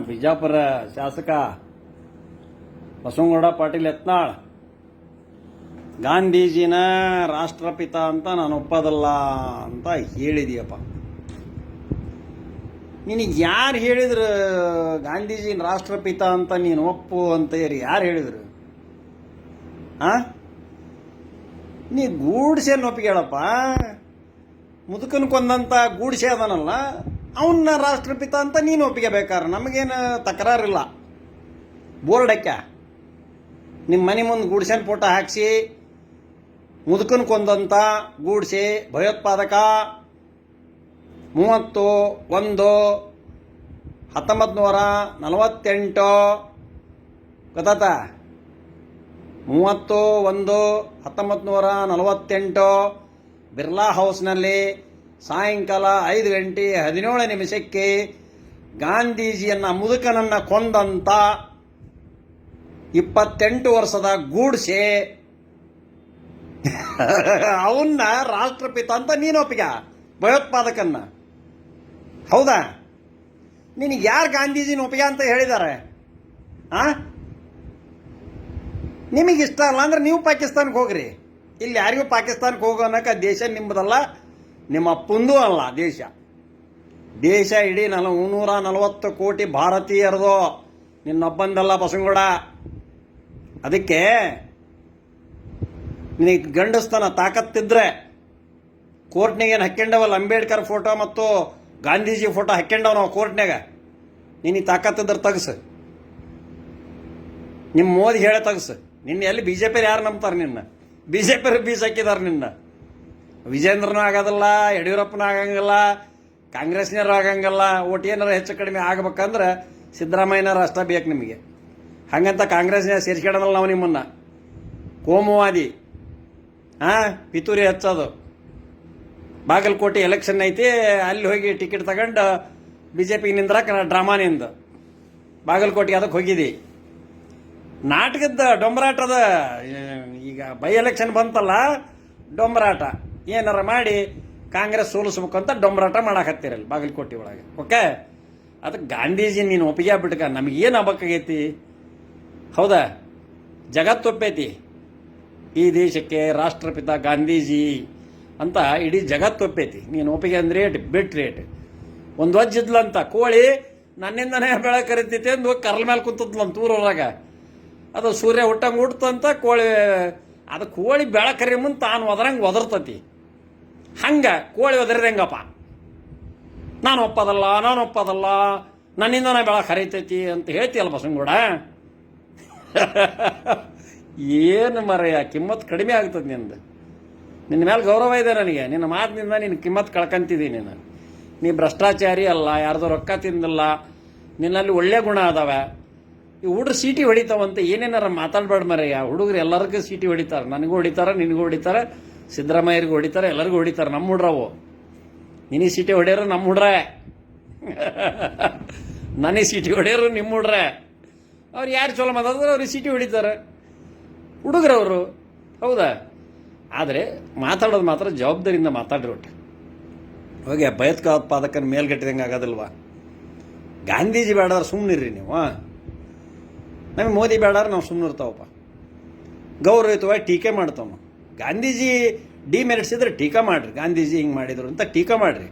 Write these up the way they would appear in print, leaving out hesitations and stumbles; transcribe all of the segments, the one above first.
ಬಿಜಾಪುರ ಶಾಸಕ ಬಸವನಗೌಡ ಪಾಟೀಲ್ ಯತ್ನಾಳ್ ಗಾಂಧೀಜಿನ ರಾಷ್ಟ್ರಪಿತ ಅಂತ ನಾನು ಒಪ್ಪೋದಲ್ಲ ಅಂತ ಹೇಳಿದೀಯಪ್ಪ. ನಿನಗೆ ಯಾರು ಹೇಳಿದ್ರು ಗಾಂಧೀಜಿನ ರಾಷ್ಟ್ರಪಿತ ಅಂತ ನೀನು ಒಪ್ಪು ಅಂತ ಯಾರು ಹೇಳಿದ್ರು? ನೀ ಗೂಡ್ಸೆಯನ್ನು ಒಪ್ಪಿಗೆ ಹೇಳಪ್ಪ. ಮುದುಕನ ಕೊಂದಂತ ಗೂಡ್ಸೆ ಅದನಲ್ಲ, ಅವನ್ನ ರಾಷ್ಟ್ರಪಿತ ಅಂತ ನೀನು ಒಪ್ಪಿಗೆ ಬೇಕಾರೆ ನಮಗೇನು ತಕರಾರಿಲ್ಲ. ಬೋರ್ಡ್ ಹಾಕ್ಯ ನಿಮ್ಮ ಮನೆ ಮುಂದೆ ಗೂಡ್ಸೆನ ಫೋಟೋ ಹಾಕ್ಸಿ ಮುದುಕನ ಕೊಂದಂತ ಗೂಡ್ಸೆ ಭಯೋತ್ಪಾದಕ 30/1/1948 ಗೊತ್ತಾತ? 30/1/1948 ಬಿರ್ಲಾ ಹೌಸ್ನಲ್ಲಿ ಸಾಯಂಕಾಲ 5 ಗಂಟೆ 17 ನಿಮಿಷಕ್ಕೆ ಗಾಂಧೀಜಿಯನ್ನ ಮುದುಕನನ್ನ ಕೊಂದಂತ 28 ವರ್ಷದ ಗೂಡ್ಸೆ ಅವನ್ನ ರಾಷ್ಟ್ರಪಿತ ಅಂತ ನೀನು ಒಪ್ಪಿಗೆ, ಭಯೋತ್ಪಾದಕನ್ನ. ಹೌದಾ? ನಿನಗೆ ಯಾರು ಗಾಂಧೀಜಿನ ಒಪ್ಪಿಗೆ ಅಂತ ಹೇಳಿದ್ದಾರೆ? ನಿಮಗಿಷ್ಟ ಅಲ್ಲ ಅಂದ್ರೆ ನೀವು ಪಾಕಿಸ್ತಾನಕ್ಕೆ ಹೋಗ್ರಿ. ಇಲ್ಲಿ ಯಾರಿಗೂ ಪಾಕಿಸ್ತಾನಕ್ಕೆ ಹೋಗೋನಕ ದೇಶ ನಿಮ್ಮದಲ್ಲ, ನಿಮ್ಮ ಅಪ್ಪಂದೂ ಅಲ್ಲ. ದೇಶ ಇಡೀ 140 ಕೋಟಿ ಭಾರತೀಯರದು, ನಿನ್ನೊಬ್ಬಂದಲ್ಲ ಬಸವನಗೌಡ. ಅದಕ್ಕೆ ನಿನಗೆ ಗಂಡಸ್ತನ ತಾಕತ್ತಿದ್ರೆ ಕೋರ್ಟ್ನಾಗೇನು ಹಾಕ್ಯಂಡವಲ್ಲ ಅಂಬೇಡ್ಕರ್ ಫೋಟೋ ಮತ್ತು ಗಾಂಧೀಜಿ ಫೋಟೋ ಹಾಕ್ಯಂಡವ್ ನಾವು ಕೋರ್ಟ್ನಾಗ. ನಿನಗೆ ತಾಕತ್ತಿದ್ರೆ ತಗಸು. ನಿಮ್ಮ ಮೋದಿ ಹೇಳಿ ತಗಸು. ನಿನ್ನ ಎಲ್ಲಿ ಬಿಜೆಪಿ ಯಾರು ನಂಬ್ತಾರೆ? ನಿನ್ನ ಬಿಜೆಪಿ ಬೀಸ್ ಹಾಕಿದಾರೆ ನಿನ್ನ. ವಿಜೇಂದ್ರನೂ ಆಗೋದಿಲ್ಲ, ಯಡಿಯೂರಪ್ಪನೂ ಆಗಂಗಿಲ್ಲ, ಕಾಂಗ್ರೆಸ್ನವ್ರು ಆಗಂಗಿಲ್ಲ. ಓಟ್ ಏನಾರು ಹೆಚ್ಚು ಕಡಿಮೆ ಆಗ್ಬೇಕಂದ್ರೆ ಸಿದ್ದರಾಮಯ್ಯನವ್ರು ಅಷ್ಟ ಬೇಕು ನಿಮಗೆ. ಹಂಗಂತ ಕಾಂಗ್ರೆಸ್ನಾಗ ಸೇರಿಸ್ಕೊಳೋದಲ್ಲ ನಾವು ನಿಮ್ಮನ್ನ. ಕೋಮುವಾದಿ ಪಿತೂರಿ ಹಚ್ಚೋದು. ಬಾಗಲಕೋಟೆ ಎಲೆಕ್ಷನ್ ಐತಿ, ಅಲ್ಲಿ ಹೋಗಿ ಟಿಕೆಟ್ ತಗೊಂಡು ಬಿಜೆಪಿಗೆ ನಿಂದ್ರಕ್ಕೆ ಡ್ರಾಮಾನಿಂದ ಬಾಗಲಕೋಟೆಗೆ ಅದಕ್ಕೆ ಹೋಗಿದ್ದಿ. ನಾಟಕದ ಡೊಂಬರಾಟದ ಈಗ ಬೈ ಎಲೆಕ್ಷನ್ ಬಂತಲ್ಲ, ಡೊಂಬರಾಟ ಏನಾರ ಮಾಡಿ ಕಾಂಗ್ರೆಸ್ ಸೋಲಿಸ್ಬೇಕು ಅಂತ ಡೊಂಬರಾಟ ಮಾಡಾಕತ್ತೀರಲ್ಲ ಬಾಗಲಕೋಟೆ ಒಳಗೆ. ಓಕೆ, ಅದಕ್ಕೆ ಗಾಂಧೀಜಿ ನೀನು ಒಪ್ಪಿಗೆ ಬಿಟ್ಕ. ನಮಗೇನು ಆಗ್ಬೇಕಾಗೈತಿ? ಹೌದಾ? ಜಗತ್ತೊಪ್ಪೈತಿ ಈ ದೇಶಕ್ಕೆ ರಾಷ್ಟ್ರಪಿತ ಗಾಂಧೀಜಿ ಅಂತ ಇಡೀ ಜಗತ್ತೊಪ್ಪೈತಿ. ನೀನು ಒಪ್ಪಿಗೆ ಅಂದ್ರೆ ಬಿಟ್ ರೇಟ್. ಒಂದು ವಜ್ಜಿದ್ಲಂತ ಕೋಳಿ, ನನ್ನಿಂದನೇ ಬೆಳೆ ಕರಿತೈತಿ ಅಂದು ಕರ್ಲ ಮೇಲೆ ಕುಂತದ್ಲಂತ ಊರೊಳಗ. ಅದು ಸೂರ್ಯ ಹುಟ್ಟಂಗೆ ಹುಟ್ಟಂತ ಕೋಳಿ. ಅದು ಕೋಳಿ ಬೆಳೆ ಕರಿ ಮುಂದೆ ತಾನು ಒದರಂಗೆ ಒದರ್ತತಿ. ಹಂಗೆ ಕೋಳಿ ಒದರಿದಂಗಪ್ಪ. ನಾನು ಒಪ್ಪೋದಲ್ಲ, ನನ್ನಿಂದನೇ ಬೆಳೆ ಕರಿತೈತಿ ಅಂತ ಹೇಳ್ತೀಯಲ್ಲ ಬಸವನಗೌಡ. ಏನು ಮರೆಯ ಕಿಮ್ಮತ್ತು ಕಡಿಮೆ ಆಗ್ತದೆ ನಿಂದು. ನಿನ್ನ ಮೇಲೆ ಗೌರವ ಇದೆ ನನಗೆ. ನಿನ್ನ ಮಾತಿನಿಂದ ನಿನ್ನ ಕಿಮ್ಮತ್ತು ಕಳ್ಕೊಂತಿದ್ದೀನಿ ನಾನು. ನೀ ಭ್ರಷ್ಟಾಚಾರಿ ಅಲ್ಲ, ಯಾರ್ದೋ ರೊಕ್ಕ ತಿಂದಿಲ್ಲ, ನಿನ್ನಲ್ಲಿ ಒಳ್ಳೆ ಗುಣ ಅದಾವೆ. ಈ ಹುಡುಗರು ಸೀಟಿ ಹೊಡಿತಾವಂತೆ ಏನೇನಾರ ಮಾತಾಡ್ಬೇಡ ಮರೆಯ. ಹುಡುಗರು ಎಲ್ಲರಿಗೂ ಸೀಟಿ ಹೊಡಿತಾರೆ. ನನಗೂ ಹೊಡಿತಾರೆ, ನಿನಗೂ ಹೊಡಿತಾರೆ, ಸಿದ್ದರಾಮಯ್ಯರಿಗೂ ಹೊಡಿತಾರೆ, ಎಲ್ಲರಿಗೂ ಹೊಡಿತಾರೆ. ನಮ್ಮ ಹುಡ್ರವು. ನಿನಗೆ ಸೀಟಿ ಹೊಡೆಯೋರು ನಮ್ಮ ಹುಡ್ರೆ, ನನಗೆ ಸೀಟಿ ಹೊಡೆಯೋರು ನಿಮ್ಮ ಹುಡ್ರೆ. ಅವ್ರು ಯಾರು ಚಲೋ ಮಾತಾಡಿದ್ರೆ ಅವ್ರಿಗೆ ಸೀಟಿ ಹೊಡಿತಾರೆ, ಹುಡುಗರವರು. ಹೌದಾ? ಆದರೆ ಮಾತಾಡೋದು ಮಾತ್ರ ಜವಾಬ್ದಾರಿಯಿಂದ ಮಾತಾಡ್ರಿ ಒಟ್ಟು. ಹೋಗಿ ಭಯೋತ್ಪಾದಕನ ಮೇಲ್ಗಟ್ಟಿದಂಗೆ ಆಗೋದಿಲ್ವಾ? ಗಾಂಧೀಜಿ ಬೇಡಾದ್ರೆ ಸುಮ್ಮನಿರ್ರಿ ನೀವು. ನಮಗೆ ಮೋದಿ ಬೇಡಾದ್ರೆ ನಾವು ಸುಮ್ಮನೆ ಇರ್ತಾವಪ್ಪ. ಗೌರವಯುತವಾಗಿ ಟೀಕೆ ಮಾಡ್ತಾವ ನಾವು. ಗಾಂಧೀಜಿ ಡಿಮೆರಿಟ್ಸ್ ಇದ್ರೆ ಟೀಕಾ ಮಾಡಿರಿ. ಗಾಂಧೀಜಿ ಹಿಂಗೆ ಮಾಡಿದ್ರು ಅಂತ ಟೀಕಾ ಮಾಡಿರಿ.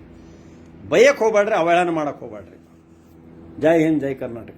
ಬೈಯಕ್ಕೆ ಹೋಗ್ಬೇಡ್ರಿ, ಅವಹೇಳನ ಮಾಡಕ್ಕೆ ಹೋಗ್ಬೇಡ್ರಿ. ಜೈ ಹಿಂದ್, ಜೈ ಕರ್ನಾಟಕ.